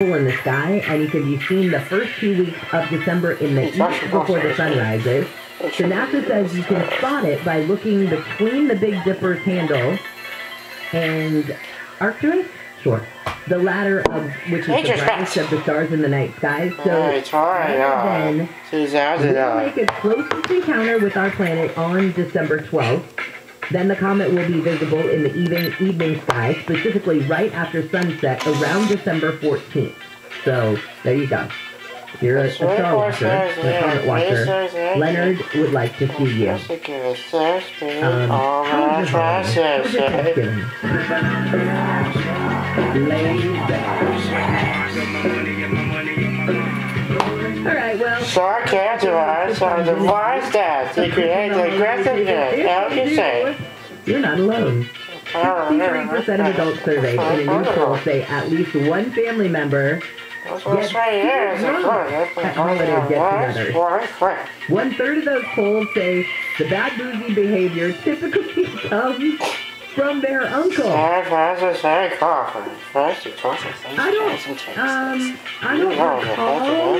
in the sky, and he can be seen the first 2 weeks of December in the east before the sun rises. So NASA says you can spot it by looking between the Big Dipper's handle and Arcturus? Sure. The latter of which is the brightest of the stars in the night sky. So then we'll make its closest encounter with our planet on December 12th. Then the comet will be visible in the evening sky, specifically right after sunset around December 14th. So, there you go. If you're a star watcher, a comet watcher, Leonard would like to see you. How was your Thanksgiving? Alright, well... Star characterized by the wise that to create aggressiveness. How do you say? You're not alone. 63% of adults surveyed in a new poll say at least one family member gets at holiday get-togethers. 1/3 of those polls say the bad boozy behavior typically comes from their uncle. I don't recall any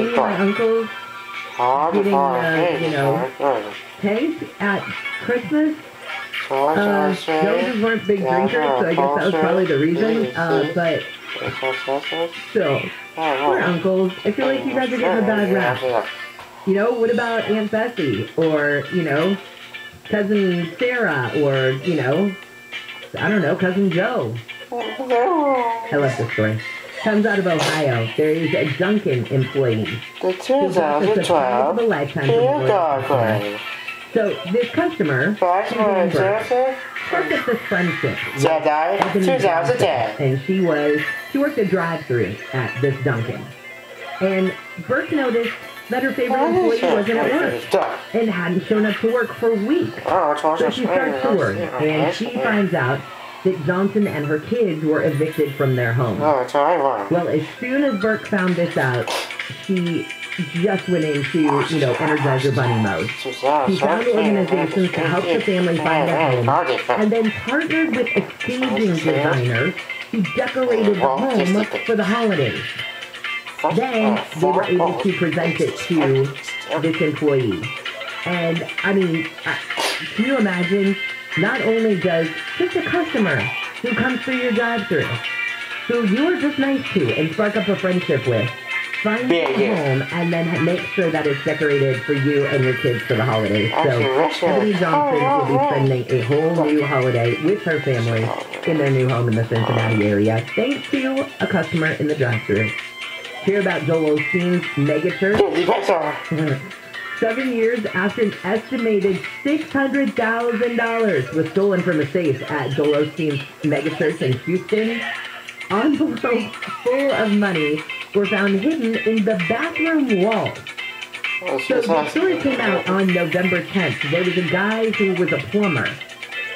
of my uncles getting, tanked at Christmas. Those weren't big drinkers, so I guess that was probably the reason. But still, we're uncles. I feel like you guys are getting a bad rap. You know, what about Aunt Bessie? Or, you know, Cousin Sarah? Or, you know, I don't know, Cousin Joe. I love this story. Comes out of Ohio. There is a Junction employee. The 2012 So this customer worked at this friendship. Jedi 2010. And she worked a drive-thru at this Dunkin'. And Burke noticed that her favorite employee wasn't at work and hadn't shown up to work for weeks. So she starts to work, and she finds out that Johnson and her kids were evicted from their home. Well, as soon as Burke found this out, she just went into, Energizer Bunny mode. She found organizations to help the family find a home, and then partnered with a staging designer who decorated the home for the holidays. Then they were able to present it to this employee. And, I mean, can you imagine? Not only does just a customer who comes through your drive-thru, who you are just nice to and spark up a friendship with, find a home and then make sure that it's decorated for you and your kids for the holidays. So Ebony Johnson will be spending a whole new holiday with her family in their new home in the Cincinnati area, thanks to a customer in the drive-thru. Hear about Joel Osteen's megachurch? 7 years after an estimated $600,000 was stolen from a safe at Joel Osteen's megachurch in Houston, envelopes full of money were found hidden in the bathroom wall. So the story came out on November 10th. There was a guy who was a plumber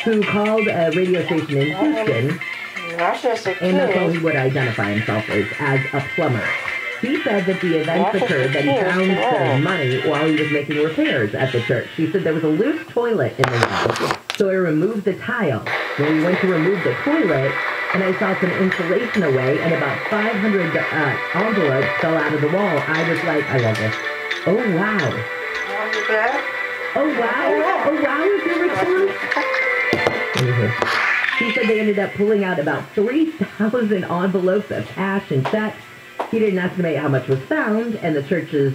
who called a radio station in Houston, and that's all he would identify himself as a plumber. He said that the events occurred that he found the money while he was making repairs at the church. He said there was a loose toilet in the wall, so he removed the tile. When he went to remove the toilet, and I saw some insulation away, and about 500 envelopes fell out of the wall. I was like, I love this. Oh, wow. Oh, wow. Oh, wow is your response? He said they ended up pulling out about 3,000 envelopes of cash and checks. He didn't estimate how much was found, and the churches,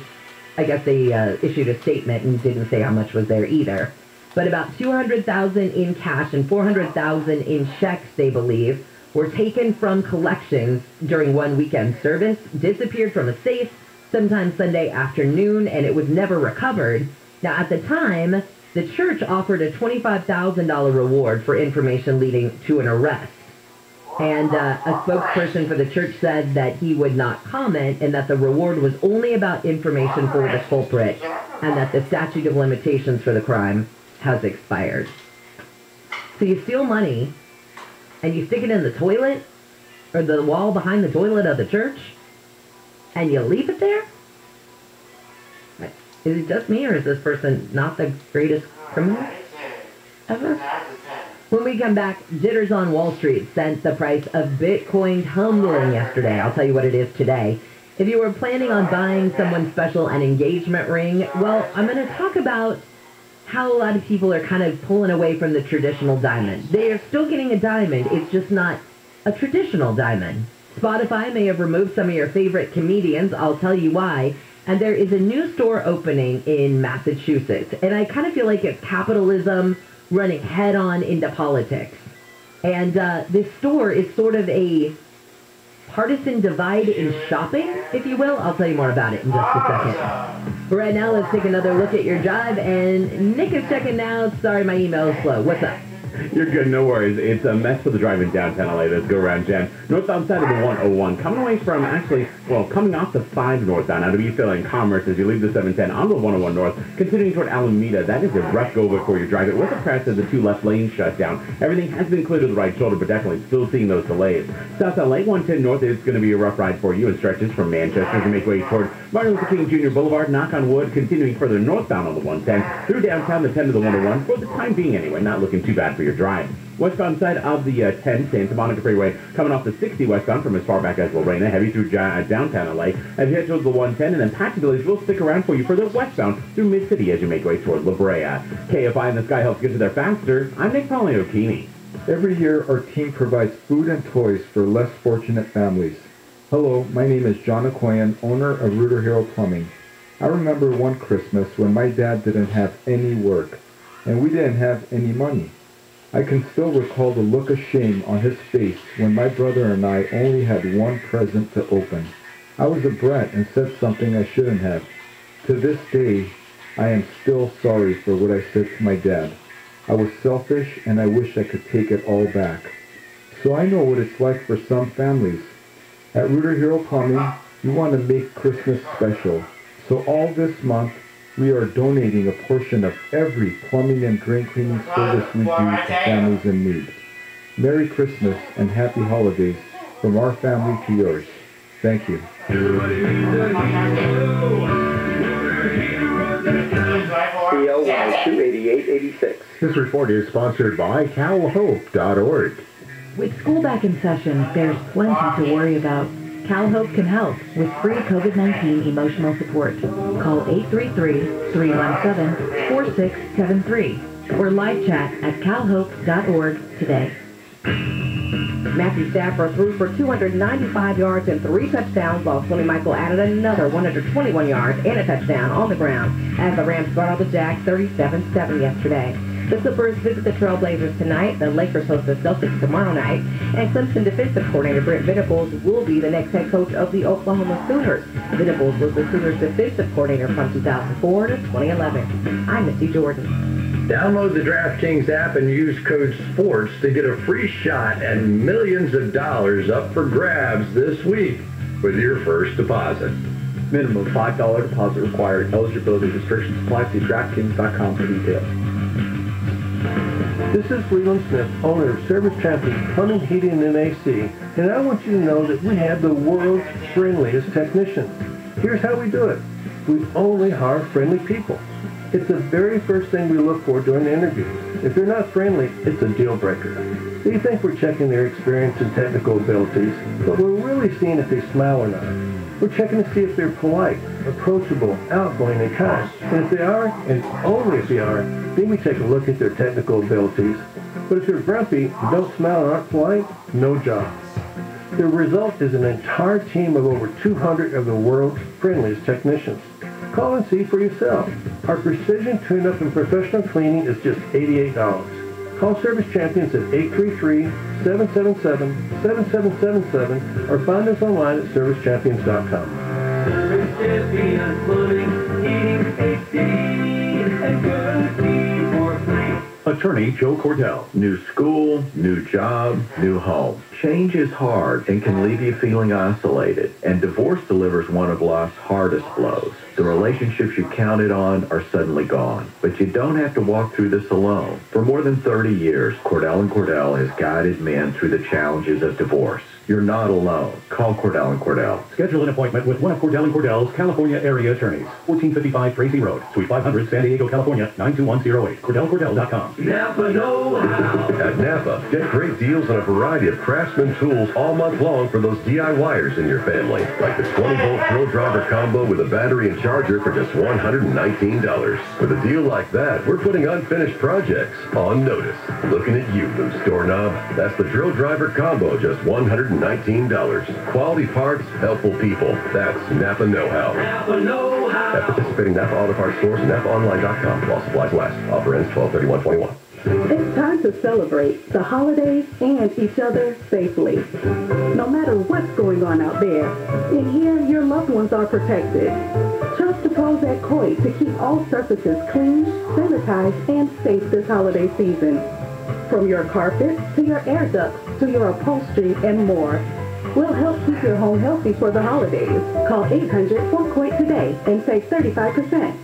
I guess they issued a statement and didn't say how much was there either. But about $200,000 in cash and $400,000 in checks, they believe, were taken from collections during one weekend service, disappeared from a safe sometime Sunday afternoon, and it was never recovered. Now, at the time, the church offered a $25,000 reward for information leading to an arrest. And a spokesperson for the church said that he would not comment and that the reward was only about information for the culprit and that the statute of limitations for the crime has expired. So you steal money and you stick it in the toilet or the wall behind the toilet of the church and you leave it there? Is it just me or is this person not the greatest criminal ever? When we come back, jitters on Wall Street sent the price of Bitcoin tumbling yesterday. I'll tell you what it is today. If you were planning on buying someone special an engagement ring, well, I'm going to talk about how a lot of people are kind of pulling away from the traditional diamond. They are still getting a diamond. It's just not a traditional diamond. Spotify may have removed some of your favorite comedians. I'll tell you why. And there is a new store opening in Massachusetts. And I kind of feel like it's capitalism running head-on into politics. And this store is sort of a partisan divide in shopping, if you will. I'll tell you more about it in just a second. But right now, let's take another look at your drive. And Nick is checking now. Sorry, my email is slow. What's up? You're good, no worries. It's a mess for the drive in downtown LA. Let's go around jam. Northbound side of the 101. Coming away from, coming off the 5 northbound out of Eastville and Commerce as you leave the 710 on the 101 north, continuing toward Alameda. That is a rough go before you drive it. With the press of the 2 left lanes shut down. Everything has been cleared to the right shoulder, but definitely still seeing those delays. South LA 110 north is going to be a rough ride for you and stretches from Manchester to make way toward Martin Luther King Jr. Boulevard, knock on wood, continuing further northbound on the 110 through downtown the 10 to the 101. For the time being anyway, not looking too bad for your drive. Westbound side of the 10 Santa Monica Freeway, coming off the 60 westbound from as far back as Lorena, heavy through downtown LA, as you head towards the 110, and then patchy delays will stick around for you further westbound through Mid-City as you make way toward La Brea. KFI in the sky helps get you there faster. I'm Nick Pagliocchini. Every year, our team provides food and toys for less fortunate families. Hello, my name is John Okoyan, owner of Rooter Hero Plumbing. I remember one Christmas when my dad didn't have any work, and we didn't have any money. I can still recall the look of shame on his face when my brother and I only had one present to open. I was a brat and said something I shouldn't have. To this day, I am still sorry for what I said to my dad. I was selfish and I wish I could take it all back. So I know what it's like for some families. At Rooter Hero Plumbing, we want to make Christmas special. So all this month, we are donating a portion of every plumbing and drain cleaning service we do to families in need. Merry Christmas and Happy Holidays from our family to yours. Thank you. PO 1028886. This report is sponsored by calhope.org. With school back in session, there's plenty to worry about. CalHope can help with free COVID-19 emotional support. Call 833-317-4673 or live chat at calhope.org today. Matthew Stafford threw for 295 yards and 3 touchdowns, while Sonny Michael added another 121 yards and a touchdown on the ground as the Rams brought out the Jags 37-7 yesterday. The Clippers visit the Trailblazers tonight. The Lakers host the Celtics tomorrow night. And Clemson defensive coordinator Brent Venables will be the next head coach of the Oklahoma Sooners. Venables was the Sooners defensive coordinator from 2004 to 2011. I'm Missy Jordan. Download the DraftKings app and use code SPORTS to get a free shot at millions of dollars up for grabs this week with your first deposit. Minimum $5 deposit required. Eligibility restrictions apply. See DraftKings.com for details. This is Leland Smith, owner of Service Champions Plumbing, Heating, and AC, and I want you to know that we have the world's friendliest technicians. Here's how we do it. We only hire friendly people. It's the very first thing we look for during the interview. If they're not friendly, it's a deal breaker. We think we're checking their experience and technical abilities, but we're really seeing if they smile or not. We're checking to see if they're polite, approachable, outgoing, and kind. And if they are, and only if they are, then we take a look at their technical abilities. But if they're grumpy, don't smile, and aren't polite, no job. The result is an entire team of over 200 of the world's friendliest technicians. Call and see for yourself. Our precision tune-up and professional cleaning is just $88. Call Service Champions at 833-777-7777 or find us online at servicechampions.com. Service Champions Plumbing, Heating, AC, and good for free. Attorney Joe Cordell. New school, new job, new home. Change is hard and can leave you feeling isolated, and divorce delivers one of life's hardest blows. The relationships you counted on are suddenly gone, but you don't have to walk through this alone. For more than 30 years, Cordell & Cordell has guided men through the challenges of divorce. You're not alone. Call Cordell & Cordell. Schedule an appointment with one of Cordell & Cordell's California area attorneys. 1455 Tracy Road, Suite 500, San Diego, California, 92108. CordellCordell.com. Napa know-how. At Napa, get great deals on a variety of Craftsman tools all month long for those DIYers in your family. Like the 20-volt drill driver combo with a battery and charger for just $119. With a deal like that, we're putting unfinished projects on notice. Looking at you, loose doorknob. That's the drill driver combo, just $119. Quality parts, helpful people. That's Napa know-how. Napa know-how. At participating Napa Auto Parts stores and NapaOnline.com. While supplies last. Offer ends 12/31/21. It's time to celebrate the holidays and each other safely. No matter what's going on out there, in here your loved ones are protected. Trust the pros at Koi to keep all surfaces clean, sanitized, and safe this holiday season. From your carpet to your air ducts to your upholstery and more. We'll help keep your home healthy for the holidays. Call 800-4KOI today and save 35%.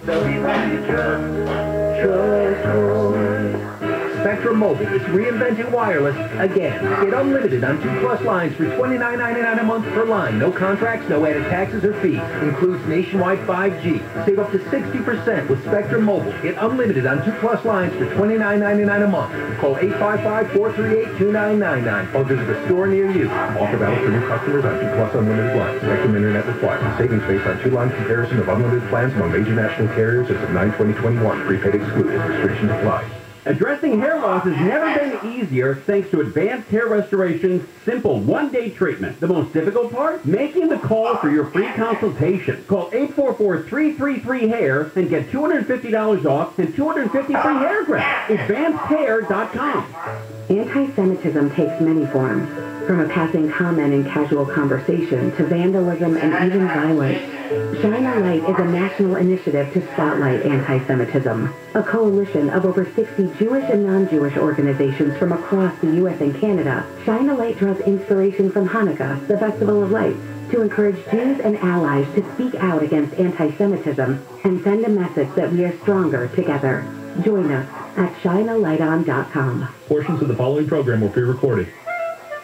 Spectrum Mobile is reinventing wireless again. Get unlimited on 2+ lines for $29.99 a month per line. No contracts, no added taxes or fees. Includes nationwide 5G. Save up to 60% with Spectrum Mobile. Get unlimited on 2+ lines for $29.99 a month. Call 855-438-2999 or visit a store near you. Offer valid for new customers on 2+ unlimited lines. Spectrum Internet required. Savings based on 2-line comparison of unlimited plans among major national carriers as of 9/20/21. Prepaid excluded. Restrictions apply. Addressing hair loss has never been easier thanks to Advanced Hair Restoration's simple one-day treatment. The most difficult part? Making the call for your free consultation. Call 844-333-HAIR and get $250 off and 250 free hair grafts. AdvancedHair.com. Anti-Semitism takes many forms, from a passing comment in casual conversation to vandalism and even violence. Shine a Light is a national initiative to spotlight anti-Semitism. A coalition of over 60 Jewish and non-Jewish organizations from across the U.S. and Canada, Shine a Light draws inspiration from Hanukkah, the Festival of Lights, to encourage Jews and allies to speak out against anti-Semitism and send a message that we are stronger together. Join us at shinealighton.com. Portions of the following program were pre-recorded.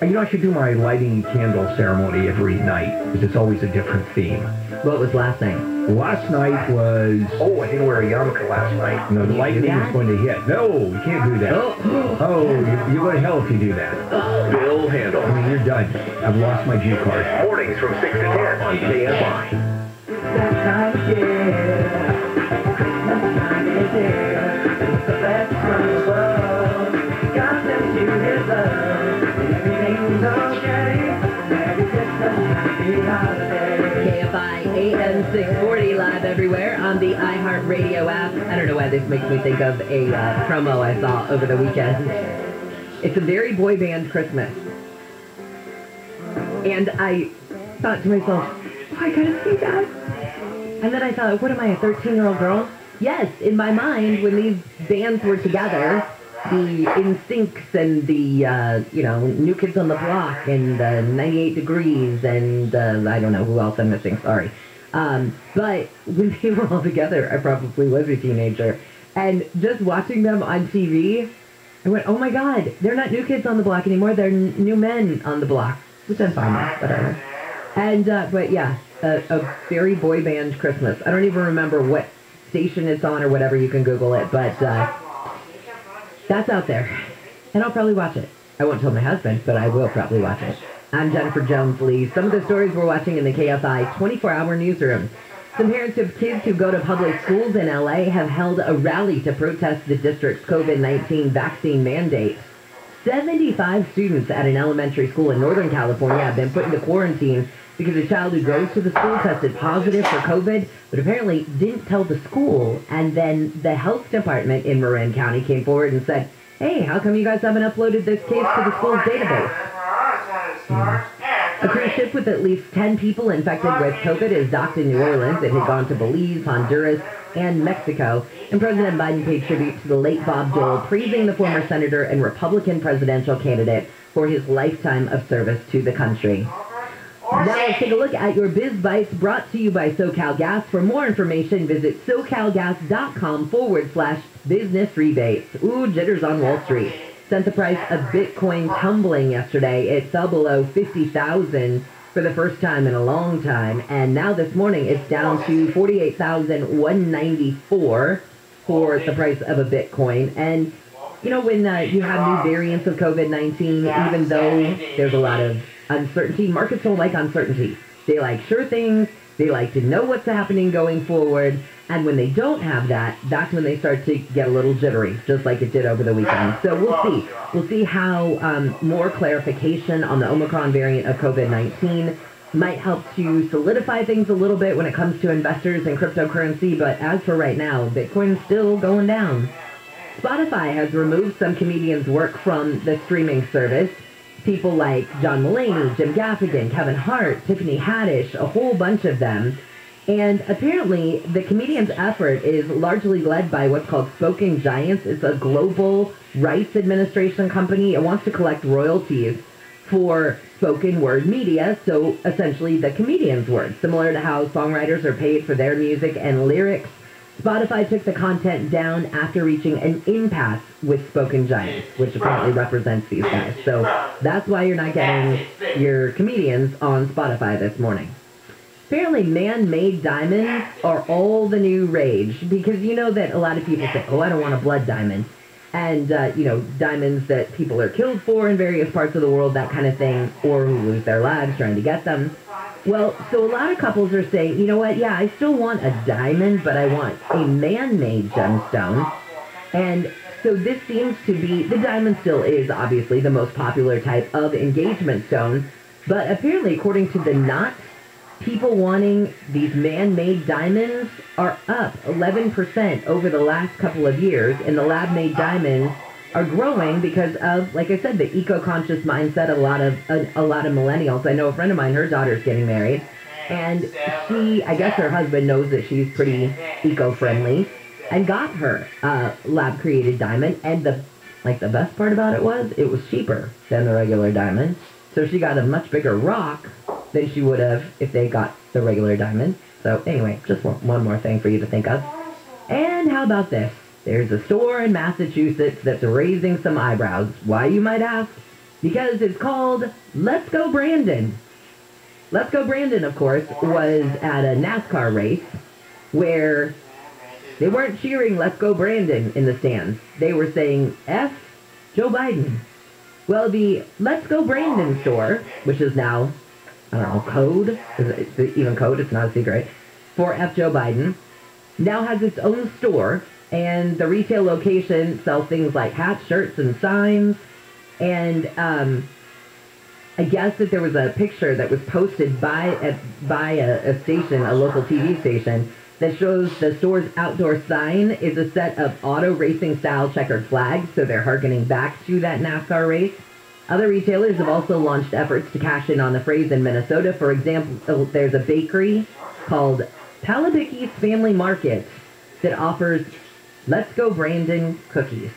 You know, I should do my lighting candle ceremony every night, because it's always a different theme. What was last night? Last night was... Oh, I didn't wear a yarmulke last night. No, the lightning is going to hit. No, you can't do that. You go to hell if you do that. Bill Handel. I mean, you're done. I've lost my G card. Mornings from 6 to 10 on KFI. That time of year. Christmas time is here. It's the best from the world. God sent you his love. Everything's okay. Merry Christmas, happy holidays. KFI AM 640 live everywhere on the iHeartRadio app. I don't know why this makes me think of a promo I saw over the weekend. It's a very boy band Christmas. And I thought to myself, oh, I gotta see that. And then I thought, what am I, a 13-year-old girl? Yes, in my mind, when these bands were together, the NSYNCs and the, New Kids on the Block and 98 Degrees and I don't know who else I'm missing, sorry. But when they were all together, I probably was a teenager. And just watching them on TV, I went, oh my God, they're not New Kids on the Block anymore, they're New Men on the Block. Which I'm fine with, whatever. And, but yeah, a very boy band Christmas. I don't even remember what station it's on or whatever, you can Google it, but that's out there. And I'll probably watch it. I won't tell my husband, but I will probably watch it. I'm Jennifer Jones-Lee. Some of the stories we're watching in the KFI 24-hour newsroom. Some parents of kids who go to public schools in LA have held a rally to protest the district's COVID-19 vaccine mandate. 75 students at an elementary school in Northern California have been put into quarantine because a child who goes to the school tested positive for COVID, but apparently didn't tell the school. And then the health department in Marin County came forward and said, hey, how come you guys haven't uploaded this case to the school's database? A cruise ship with at least 10 people infected with COVID is docked in New Orleans. It had gone to Belize, Honduras, and Mexico. And President Biden paid tribute to the late Bob Dole, praising the former senator and Republican presidential candidate for his lifetime of service to the country. Now let's take a look at your Biz Bites, brought to you by SoCal Gas. For more information, visit SoCalGas.com/business rebates. Ooh, jitters on Wall Street. sent the price of Bitcoin tumbling yesterday. It fell below 50,000 for the first time in a long time, and now this morning it's down to 48,194 for the price of a Bitcoin. And you know, when you have new variants of COVID-19, even though there's a lot of uncertainty, markets don't like uncertainty. They like sure things. They like to know what's happening going forward. And when they don't have that, that's when they start to get a little jittery, just like it did over the weekend. So we'll see. We'll see how more clarification on the Omicron variant of COVID-19 might help to solidify things a little bit when it comes to investors and cryptocurrency. But as for right now, Bitcoin's still going down. Spotify has removed some comedians' work from the streaming service. People like John Mulaney, Jim Gaffigan, Kevin Hart, Tiffany Haddish, a whole bunch of them. And apparently, the comedian's effort is largely led by what's called Spoken Giants. It's a global rights administration company. It wants to collect royalties for spoken word media, so essentially the comedian's work. Similar to how songwriters are paid for their music and lyrics, Spotify took the content down after reaching an impasse with Spoken Giants, which apparently represents these guys. So that's why you're not getting your comedians on Spotify this morning. Apparently, man-made diamonds are all the new rage, because you know that a lot of people say, oh, I don't want a blood diamond. And, you know, diamonds that people are killed for in various parts of the world, that kind of thing, or who lose their lives trying to get them. Well, so a lot of couples are saying, you know what, yeah, I still want a diamond, but I want a man-made gemstone. And so this seems to be, the diamond still is obviously the most popular type of engagement stone, but apparently, according to the Knot, people wanting these man-made diamonds are up 11% over the last couple of years, and the lab-made diamonds are growing because of, like I said, the eco-conscious mindset of a lot of millennials. I know a friend of mine, her daughter's getting married, and she, I guess her husband knows that she's pretty eco-friendly, and got her lab-created diamond, and the best part about it was cheaper than the regular diamond, so she got a much bigger rock than she would have if they got the regular diamond. So anyway, just one more thing for you to think of. And how about this? There's a store in Massachusetts that's raising some eyebrows. Why, you might ask? Because it's called Let's Go Brandon. Let's Go Brandon, of course, was at a NASCAR race where they weren't cheering Let's Go Brandon in the stands. They were saying, F Joe Biden. Well, the Let's Go Brandon store, which is now, I don't know, code? Is it even code? It's not a secret. For F Joe Biden, now has its own store. And the retail location sells things like hats, shirts, and signs. And I guess that there was a picture that was posted by a station, a local TV station, that shows the store's outdoor sign is a set of auto racing style checkered flags. So they're hearkening back to that NASCAR race. Other retailers have also launched efforts to cash in on the phrase in Minnesota. For example, there's a bakery called Palabicki's Family Market that offers Let's Go Brandon cookies.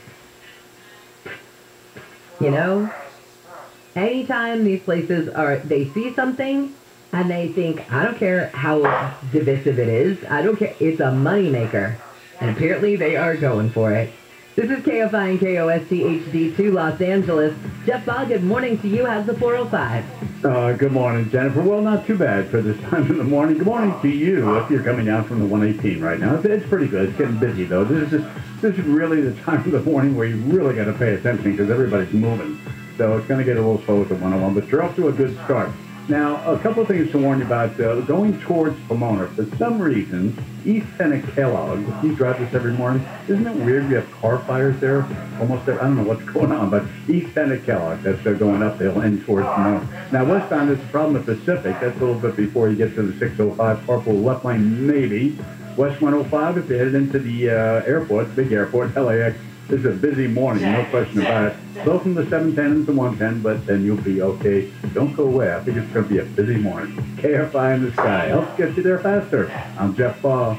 You know, anytime these places they see something and they think, I don't care how divisive it is, I don't care, it's a moneymaker. And apparently they are going for it. This is KFI and KOST HD2 Los Angeles. Jeff Ball, good morning to you. How's the 405? Good morning, Jennifer. Well, not too bad for this time in the morning. Good morning to you if you're coming down from the 118 right now. It's pretty good. It's getting busy, though. This is really the time of the morning where you really got to pay attention because everybody's moving. So it's going to get a little slow at the 101, but you're off to a good start. Now, a couple of things to warn you about. Going towards Pomona, for some reason, East Kellogg, you drive this every morning, isn't it weird we have car fires there? Almost there. I don't know what's going on, but East Kellogg, that's going uphill and towards Pomona. Now, westbound, it's a problem at Pacific. That's a little bit before you get to the 605, carpool left lane, maybe. West 105, if you're headed into the airport, big airport, LAX, this is a busy morning, no question about it. Slow from the 710 into 110, but then you'll be okay. Don't go away. I think it's going to be a busy morning. KFI in the sky helps get you there faster. I'm Jeff Ball.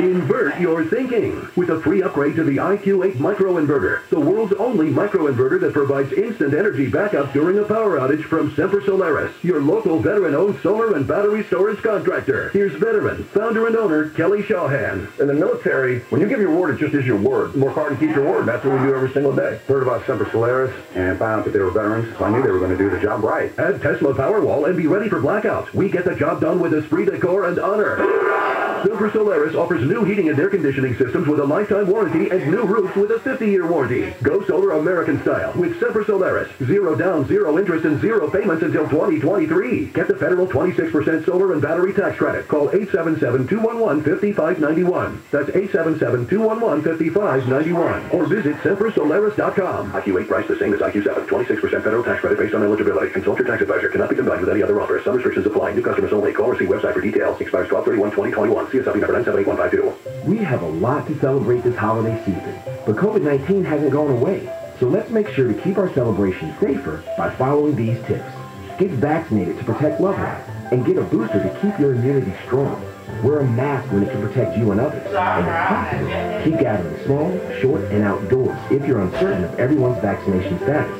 Invert your thinking with a free upgrade to the IQ8 microinverter, the world's only microinverter that provides instant energy backup during a power outage from Semper Solaris, your local veteran-owned solar and battery storage contractor. Here's veteran, founder and owner, Kelly Shawhan. In the military, when you give your word, it just is your word. Work hard and keep your word. That's what we do every single day. Heard about Semper Solaris and found out that they were veterans, so I knew they were going to do the job right. Add Tesla Powerwall and be ready for blackouts. We get the job done with esprit de corps and honor. Semper Solaris offers new heating and air conditioning systems with a lifetime warranty and new roofs with a 50-year warranty. Go solar American style with Semper Solaris. 0 down, 0 interest, and 0 payments until 2023. Get the federal 26% solar and battery tax credit. Call 877-211-5591. That's 877-211-5591. Or visit sempersolaris.com. IQ8 price the same as IQ7. 26% federal tax credit based on eligibility. Consult your tax advisor. Cannot be combined with any other offer. Some restrictions apply. New customers only. Call or see website for details. Expires 12/31/2021. CSW number 978-152. We have a lot to celebrate this holiday season, but COVID-19 hasn't gone away. So let's make sure to keep our celebrations safer by following these tips. Get vaccinated to protect loved ones, and get a booster to keep your immunity strong. Wear a mask when it can protect you and others. And if possible, keep gathering small, short, and outdoors if you're uncertain of everyone's vaccination status.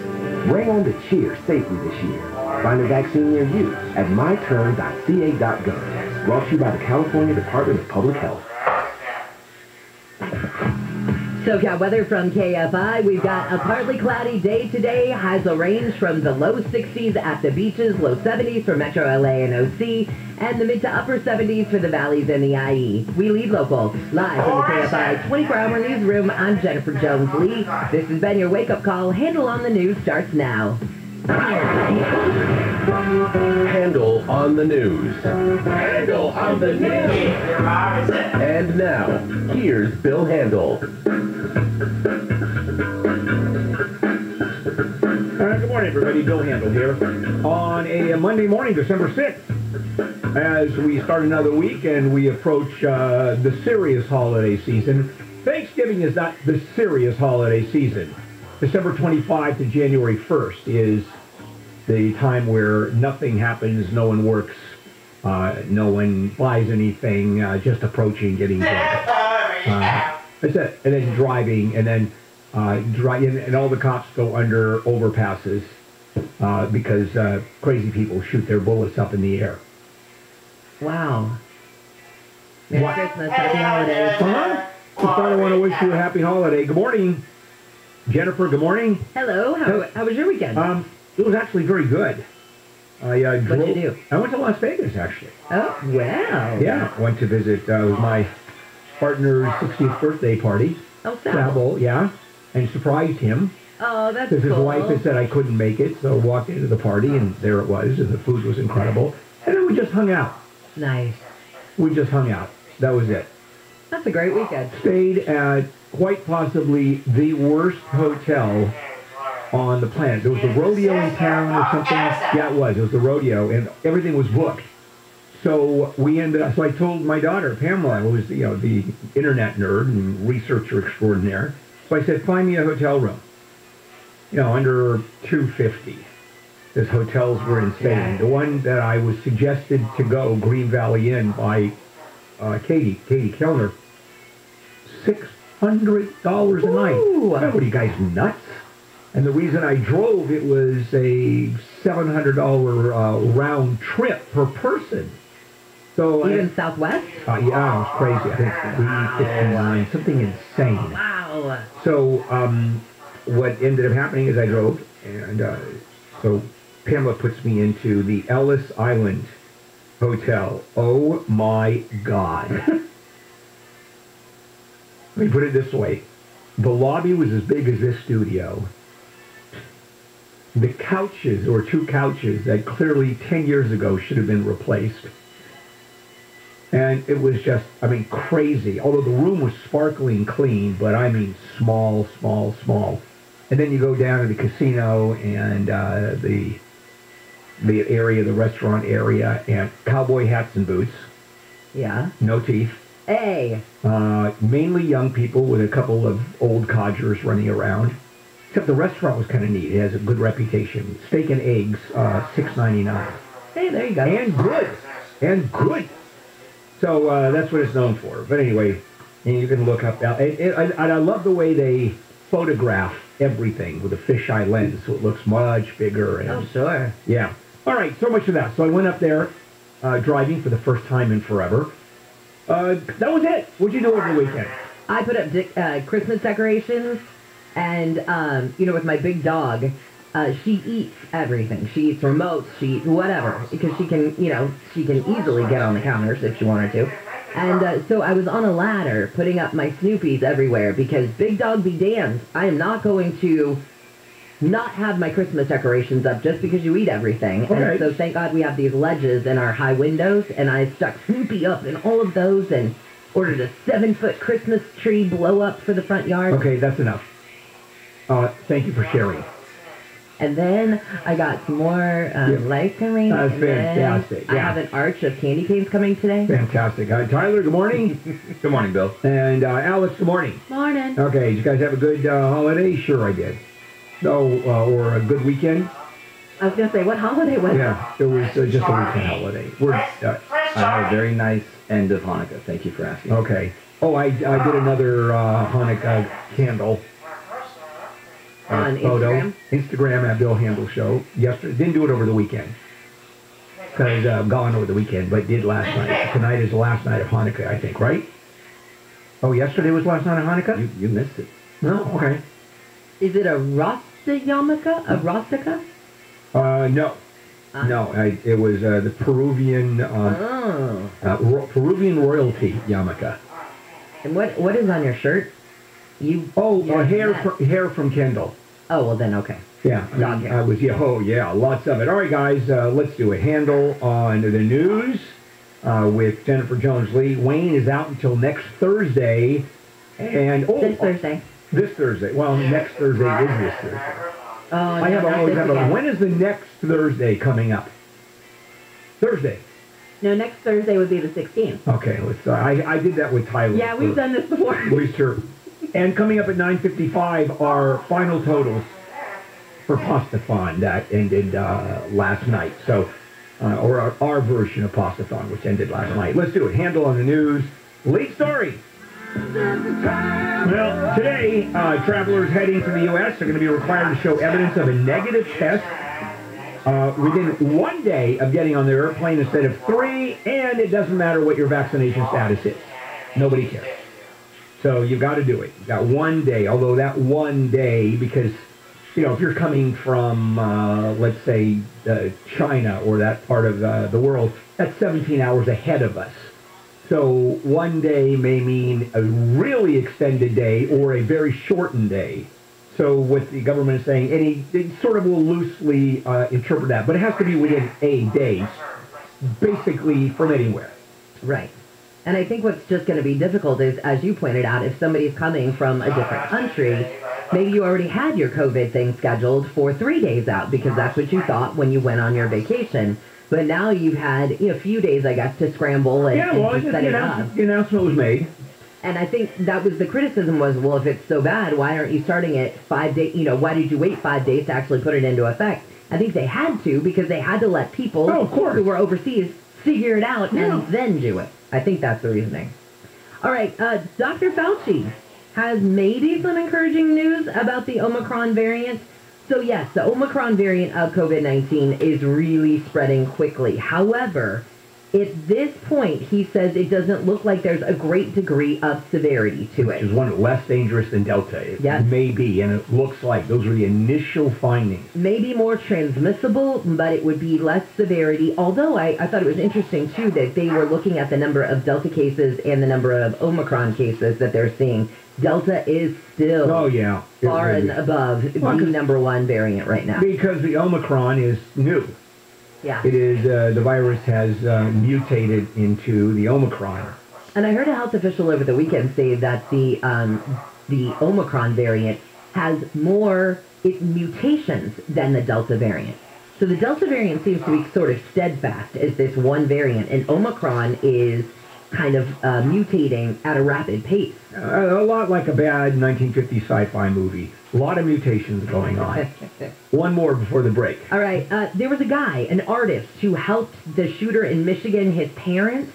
Bring on the cheer safely this year. Find a vaccine near you at myturn.ca.gov. Brought to you by the California Department of Public Health. SoCal weather from KFI. We've got a partly cloudy day today. Highs will range from the low 60s at the beaches, low 70s for Metro LA and OC, and the mid to upper 70s for the valleys and the IE. We lead local. Live from the KFI 24-hour newsroom, I'm Jennifer Jones-Lee. This has been your wake-up call. Handle on the News starts now. Handle on the news. Handle on the news. And now, here's Bill Handel. Good morning, everybody. Bill Handel here on a Monday morning, December 6th. As we start another week and we approach the serious holiday season. Thanksgiving is not the serious holiday season. December 25 to January 1st is the time where nothing happens, no one works, no one buys anything, just approaching, getting drunk. That's it. And then driving, and then and all the cops go under overpasses because crazy people shoot their bullets up in the air. Wow. Merry Christmas, happy holidays. Just thought I want to wish you a happy holiday. Good morning, Jennifer. Good morning. Hello. How was your weekend? It was actually very good. I What did you do? I went to Las Vegas, actually. Oh, wow. Yeah, went to visit. It was my partner's 60th birthday party. Oh, Sable, yeah, and surprised him. Oh, that's Because cool. his wife had said I couldn't make it, so I walked into the party, and there it was, and the food was incredible. And then we just hung out. Nice. We just hung out. That was it. That's a great weekend. Stayed at quite possibly the worst hotel on the planet. There was a rodeo in town or something. Yeah, it was. It was the rodeo, and everything was booked. So we ended up. So I told my daughter Pamela, who was the internet nerd and researcher extraordinaire. So I said, find me a hotel room. Under $250. Because hotels were insane. The one that I was suggested to go, Green Valley Inn by Katie Kellner, $600 a night. What are you guys, nuts? And the reason I drove, it was a $700 round trip per person. So Even Southwest? Yeah, it was crazy. I think $359, something insane. Wow. So what ended up happening is I drove, and so Pamela puts me into the Ellis Island Hotel. Oh my God. Let me put it this way. The lobby was as big as this studio. The couches, or two couches, that clearly 10 years ago should have been replaced. And it was just, crazy. Although the room was sparkling clean, but small, small, small. And then you go down to the casino and the area, the restaurant area, and cowboy hats and boots. Yeah. No teeth. Hey. Mainly young people with a couple of old codgers running around. Except the restaurant was kind of neat. It has a good reputation. Steak and eggs, $6.99. Hey, there you go. And good. So that's what it's known for. But anyway, And you can look up, and I love the way they photograph everything with a fisheye lens, so it looks much bigger. And, Oh, sure. Yeah. All right, so much for that. So I went up there driving for the first time in forever. That was it. What'd you do over the weekend? I put up Christmas decorations, and, with my big dog, she eats everything. She eats remotes, she eats whatever, because she can easily get on the counters if she wanted to. And so I was on a ladder putting up my Snoopies everywhere because big dog be damned. I am not going to not have my Christmas decorations up just because you eat everything. Okay. And so thank God we have these ledges in our high windows, and I stuck Snoopy up in all of those and ordered a 7-foot Christmas tree blow up for the front yard. Okay, that's enough. Thank you for sharing. And then I got some more light arranging. That's fantastic. I have an arch of candy canes coming today. Fantastic. Tyler, good morning. Good morning, Bill. And Alex, good morning. Morning. Okay, did you guys have a good holiday? Sure I did. No, or a good weekend? I was going to say, what holiday was it? Yeah, it was just a weekend holiday. I had a very nice end of Hanukkah. Thank you for asking. Okay. Oh, I did another Hanukkah candle. On photo. Instagram at Bill Handel Show. Yesterday, didn't do it over the weekend because I'm gone over the weekend, but did last night. Tonight is the last night of Hanukkah, I think, right? Oh, yesterday was last night of Hanukkah? You missed it. No, okay. Is it a Rostigamica? A Rostica? No. No, it was the Peruvian Peruvian royalty yarmulke. And what is on your shirt? Hair from Kendall. Oh, well then, okay. Yeah, I was, lots of it. All right, guys, let's do a handle on the news with Jennifer Jones-Lee. Wayne is out until next Thursday. And this Thursday. This Thursday. Well, next Thursday is this Thursday. Oh, I always have a, when is the next Thursday coming up? Thursday. No, next Thursday would be the 16th. Okay, let's, I did that with Tyler. Yeah, we've done this before. Sure. And coming up at 9:55, our final totals for Pastathon that ended last night. So, or our version of Pastathon, which ended last night. Let's do it. Handle on the news. Lead story. Well, today, travelers heading to the U.S. are going to be required to show evidence of a negative test within 1 day of getting on the airplane instead of 3, and it doesn't matter what your vaccination status is. Nobody cares. So you've got to do it. You've got 1 day, although that 1 day, because, if you're coming from, let's say, China or that part of the world, that's 17 hours ahead of us. So 1 day may mean a really extended day or a very shortened day. So what the government is saying, and they sort of will loosely interpret that, but it has to be within a day, basically from anywhere. Right. And I think what's just going to be difficult is, as you pointed out, if somebody's coming from a different country, maybe you already had your COVID thing scheduled for 3 days out because that's what you thought when you went on your vacation. But now you've had a few days, I guess, to scramble and set it up. The announcement was made. And I think that was the criticism was, well, if it's so bad, why aren't you starting it 5 days? Why did you wait 5 days to actually put it into effect? I think they had to because they had to let people who were overseas figure it out and then do it. I think that's the reasoning. All right, Dr. Fauci has maybe some encouraging news about the Omicron variant. So yes, the Omicron variant of COVID-19 is really spreading quickly. However, at this point, he says it doesn't look like there's a great degree of severity to it. Which is one less dangerous than Delta. It may be, and it looks like those are the initial findings. Maybe more transmissible, but it would be less severity. Although I thought it was interesting, too, that they were looking at the number of Delta cases and the number of Omicron cases that they're seeing. Delta is still far and above the number one variant right now. Because the Omicron is new. Yeah. It is, the virus has mutated into the Omicron. And I heard a health official over the weekend say that the Omicron variant has more mutations than the Delta variant. So the Delta variant seems to be sort of steadfast as this one variant, and Omicron is kind of mutating at a rapid pace. A lot like a bad 1950s sci-fi movie. A lot of mutations going on. One more before the break. All right. There was a guy, an artist, who helped the shooter in Michigan, his parents,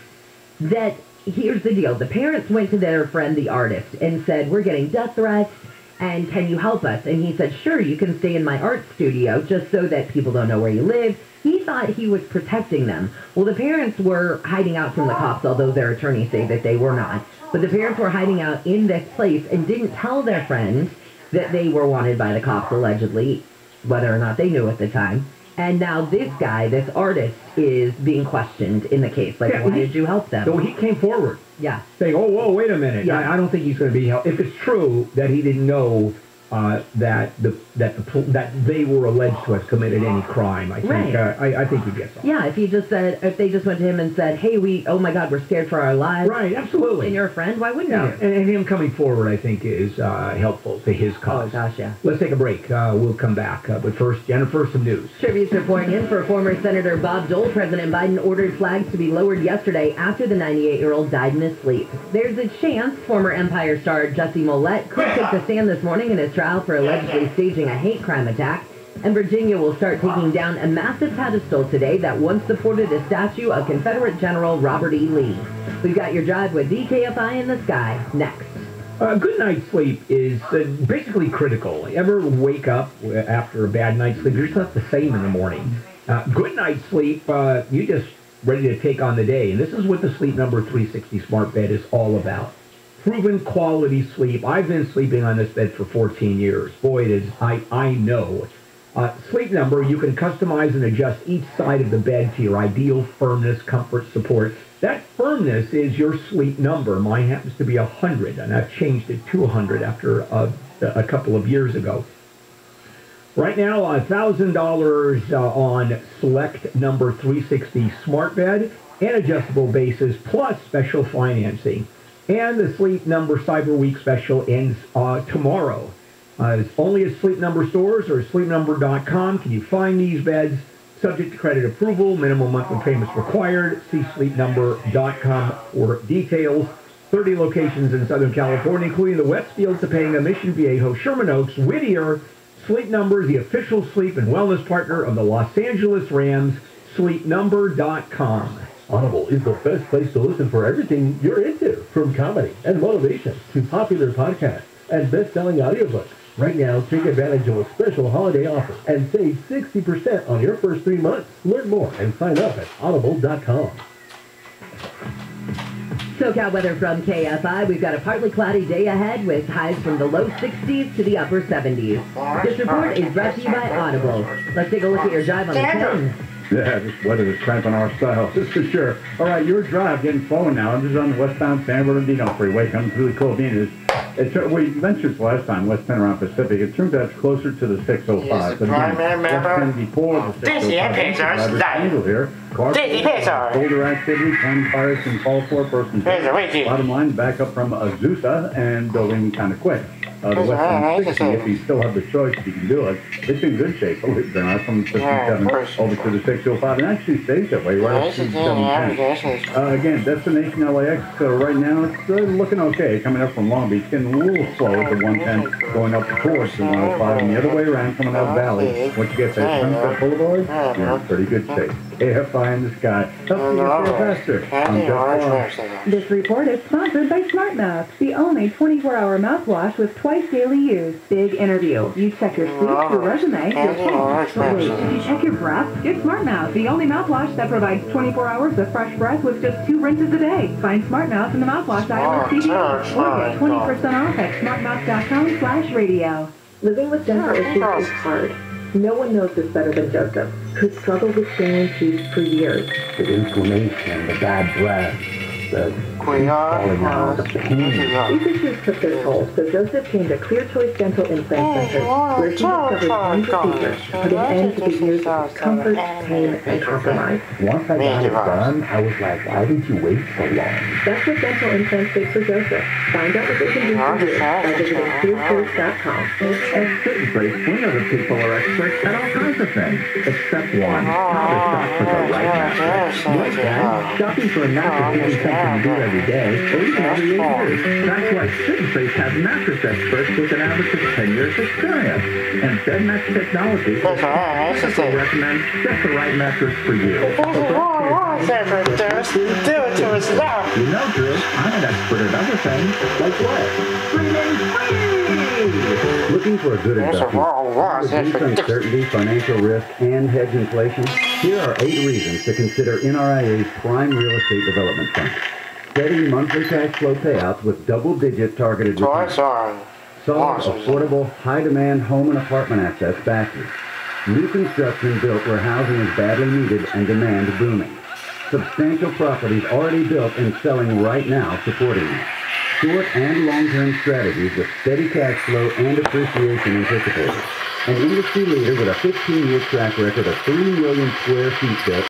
that here's the deal. The parents went to their friend, the artist, and said, we're getting death threats, and can you help us? And he said, sure, you can stay in my art studio just so that people don't know where you live. He thought he was protecting them. Well, the parents were hiding out from the cops, although their attorneys say that they were not. But the parents were hiding out in this place and didn't tell their friend that they were wanted by the cops, allegedly, whether or not they knew at the time. And now this guy, this artist, is being questioned in the case. Like, why did you help them? So he came forward. Yeah. Saying, oh, whoa, wait a minute. Yeah. I don't think he's going to be helped. If it's true that he didn't know that they were alleged to have committed any crime, I think I think he gets off. Yeah, if he just said, if they just went to him and said, hey, oh my God, we're scared for our lives. Right, absolutely. And you're a friend, why wouldn't you? And him coming forward, I think, is helpful to his cause. Oh, gosh, yeah. Let's take a break. We'll come back. But first, Jennifer, some news. Tributes reporting in for former Senator Bob Dole. President Biden ordered flags to be lowered yesterday after the 98-year-old died in his sleep. There's a chance former Empire star Jussie Smollett could take the stand this morning in his trial for allegedly staging a hate crime attack. And Virginia will start taking down a massive pedestal today that once supported a statue of Confederate General Robert E. Lee. We've got your drive with the Kfi in the sky next. Good night's sleep is basically critical. Ever wake up after a bad night's sleep? You're just not the same in the morning. Good night's sleep, you're just ready to take on the day. And this is what the Sleep Number 360 Smart Bed is all about. Proven quality sleep. I've been sleeping on this bed for 14 years. Boy, it is. I know. Sleep Number, you can customize and adjust each side of the bed to your ideal firmness, comfort, support. That firmness is your sleep number. Mine happens to be 100, and I've changed it to 100 after a couple of years ago. Right now, $1,000 on Select Number 360 Smart Bed and adjustable bases, plus special financing. And the Sleep Number Cyber Week special ends tomorrow. It's only at Sleep Number stores or sleepnumber.com can you find these beds. Subject to credit approval, minimum monthly payments required. See sleepnumber.com for details. 30 locations in Southern California, including the Westfield, Topanga, Mission Viejo, Sherman Oaks, Whittier. Sleep Number is the official sleep and wellness partner of the Los Angeles Rams. Sleepnumber.com. Audible is the best place to listen for everything you're into, from comedy and motivation to popular podcasts and best-selling audiobooks. Right now, take advantage of a special holiday offer and save 60% on your first 3 months. Learn more and sign up at audible.com. SoCal weather from KFI. We've got a partly cloudy day ahead with highs from the low 60s to the upper 70s. This report is brought to you by Audible. Let's take a look at your drive on the 10. Yeah, this weather is cramping our style, that's for sure. All right, your drive getting flowing now. This is on the westbound San Bernardino Freeway. Comes through the Covina. We mentioned last time, West Penn around Pacific. It turns out it's closer to the 605. But again, West Penn before the 605. Handle here. Boulder activity, time fires can call for a person. Bottom line, back up from Azusa and building kind of quick. The West 60, if you still have the choice, you can do it. It's in good shape, believe it or not, from 57 over to the 605, and actually stays that way right up to 710. Again, destination LAX, right now, it's looking okay. Coming up from Long Beach, getting a little slow at the 110, going up towards the 105, and the other way around, coming out Valley. Once you get there, Sunset Boulevard, you're in pretty good shape. AFI in the sky. Helps you get there faster. This report is sponsored by SmartMouth, the only 24-hour mouthwash with twice daily use. Big interview. You check your sleep, your resume, your phone. But wait, did you check your breath? Get SmartMouth, the only mouthwash that provides 24 hours of fresh breath with just 2 rinses a day. Find SmartMouth in the mouthwash aisle at CVS or get 20% off at smartmouth.com/radio. Living with dental issues is hard. No one knows this better than Joseph, who struggled with failing teeth for years. The inflammation, the bad breath, the falling out, the pain. These issues took their toll, so Joseph came to Clear Choice Dental Implant Center, where he discovered one procedure to put an end to the years of discomfort, pain, and compromise. Once I got it done, I was like, why did you wait so long? That's what dental implants did for Joseph. Find out what they can do for you by visiting clearchoice.com. At Fit Place, we know that people are experts at all kinds of things, except one, how to shop for the right mattress. Like that, shopping for a mattress isn't something you do every day, or even every 8 years. That's why Fit Place has mattress experts with an average of 10 years experience. And BedMatch Technology will recommend just the right mattress for you. So favorite thirst. Do it to us now. You know, Drew, I'm an expert at other things. Like what? Looking for a good investment? Reduce uncertainty, financial risk, and hedge inflation? Here are 8 reasons to consider NRIA's Prime Real Estate Development Fund. Steady monthly cash flow payouts with double-digit targeted returns. Solid, affordable, high-demand home and apartment assets back you. New construction built where housing is badly needed and demand booming. Substantial properties already built and selling right now supporting you. Short and long-term strategies with steady cash flow and appreciation anticipated. An industry leader with a 15-year track record of 3 million square feet built.